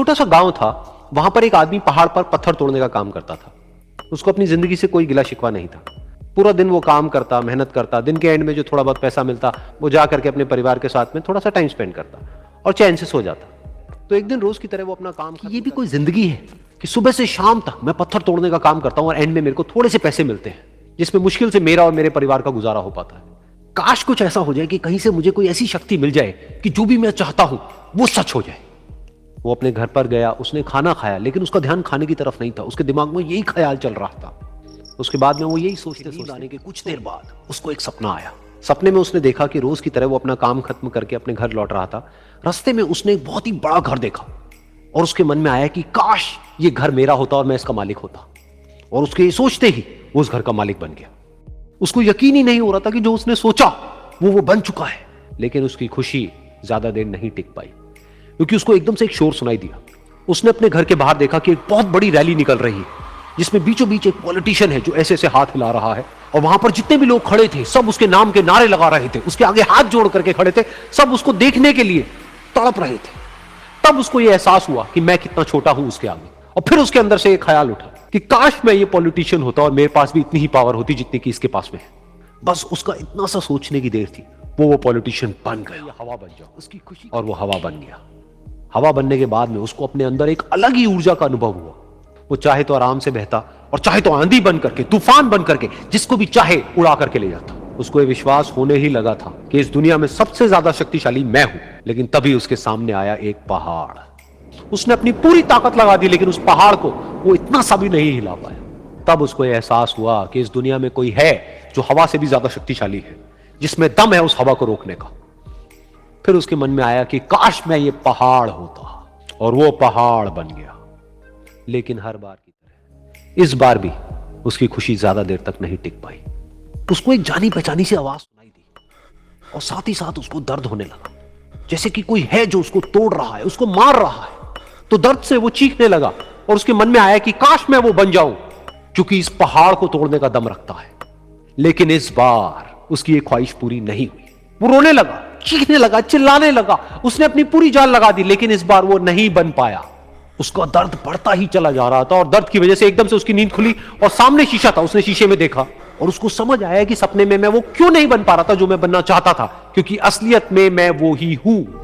छोटा सा गांव था, वहां पर एक आदमी पहाड़ पर पत्थर तोड़ने का काम करता था। उसको अपनी जिंदगी से कोई गिला शिकवा नहीं था। पूरा दिन वो काम करता, मेहनत करता, दिन के एंड में जो थोड़ा बहुत पैसा मिलता वो जा करके अपने परिवार के साथ में थोड़ा सा टाइम स्पेंड करता और चैन से सो जाता। तो एक दिन रोज की तरह वो अपना काम, ये भी कोई जिंदगी है कि सुबह से शाम तक मैं पत्थर तोड़ने का काम करता हूं और एंड में मेरे को थोड़े से पैसे मिलते हैं जिसमें मुश्किल से मेरा और मेरे परिवार का गुजारा हो पाता है। काश कुछ ऐसा हो जाए कि कहीं से मुझे कोई ऐसी शक्ति मिल जाए कि जो भी मैं चाहता हूं वो सच हो जाए। वो अपने घर पर गया, उसने खाना खाया, लेकिन उसका ध्यान खाने की तरफ नहीं था। उसके दिमाग में यही ख्याल चल रहा था। उसके बाद में वो यही सोचते आने के कुछ देर बाद उसको एक सपना आया। सपने में उसने देखा कि रोज की तरह वो अपना काम खत्म करके अपने घर लौट रहा था। रास्ते में उसने एक बहुत ही बड़ा घर देखा और उसके मन में आया कि काश ये घर मेरा होता और मैं इसका मालिक होता। और उसके ये सोचते ही वो उस घर का मालिक बन गया। उसको यकीन ही नहीं हो रहा था कि जो उसने सोचा वो बन चुका है। लेकिन उसकी खुशी ज्यादा देर नहीं टिक पाई, क्योंकि उसको एकदम से एक शोर सुनाई दिया। उसने अपने घर के बाहर देखा कि एक बहुत बड़ी रैली निकल रही है जिसमें बीचों बीच एक पॉलिटिशियन है जो ऐसे ऐसे हाथ हिला रहा है। और वहां पर जितने भी लोग खड़े थे सब उसके नाम के नारे लगा रहे थे, उसके आगे हाथ जोड़ करके खड़े थे, सब उसको देखने के लिए तड़प रहे थे। तब उसको यह एहसास हुआ कि मैं कितना छोटा हूं उसके आगे। और फिर उसके अंदर से एक ख्याल उठा कि काश मैं ये पॉलिटिशियन होता और मेरे पास भी इतनी ही पावर होती जितनी कि इसके पास में है। बस उसका इतना सा सोचने की देर थी, वो पॉलिटिशियन बन गया। हवा बन जाओ उसकी खुशी, और वो हवा बन गया। हवा बनने के बाद में उसको अपने अंदर एक अलग ही ऊर्जा का अनुभव हुआ। वो चाहे तो आराम से बहता और चाहे तो आंधी बन करके, तूफान बन करके, जिसको भी चाहे उड़ा करके ले जाता। उसको ये विश्वास होने ही लगा था कि इस दुनिया में सबसे ज्यादा शक्तिशाली मैं हूं। लेकिन तभी उसके सामने आया एक पहाड़। उसने अपनी पूरी ताकत लगा दी, लेकिन उस पहाड़ को वो इतना सा भी नहीं हिला पाया। तब उसको यह एहसास हुआ कि इस दुनिया में कोई है जो हवा से भी ज्यादा शक्तिशाली है, जिसमें दम है उस हवा को रोकने का। फिर उसके मन में आया कि काश मैं ये पहाड़ होता, और वो पहाड़ बन गया। लेकिन हर बार की तरह इस बार भी उसकी खुशी ज्यादा देर तक नहीं टिक पाई। उसको एक जानी पहचानी सी आवाज सुनाई दी और साथ ही साथ उसको दर्द होने लगा, जैसे कि कोई है जो उसको तोड़ रहा है, उसको मार रहा है। तो दर्द से वो चीखने लगा और उसके मन में आया कि काश मैं वो बन जाऊं क्योंकि इस पहाड़ को तोड़ने का दम रखता है। लेकिन इस बार उसकी एक ख्वाहिश पूरी नहीं हुई। वो रोने लगा, चीखने लगा, चिल्लाने लगा, उसने अपनी पूरी जान लगा दी, लेकिन इस बार वो नहीं बन पाया। उसका दर्द बढ़ता ही चला जा रहा था और दर्द की वजह से एकदम से उसकी नींद खुली और सामने शीशा था। उसने शीशे में देखा और उसको समझ आया कि सपने में मैं वो क्यों नहीं बन पा रहा था जो मैं बनना चाहता था, क्योंकि असलियत में मैं वो ही हूं।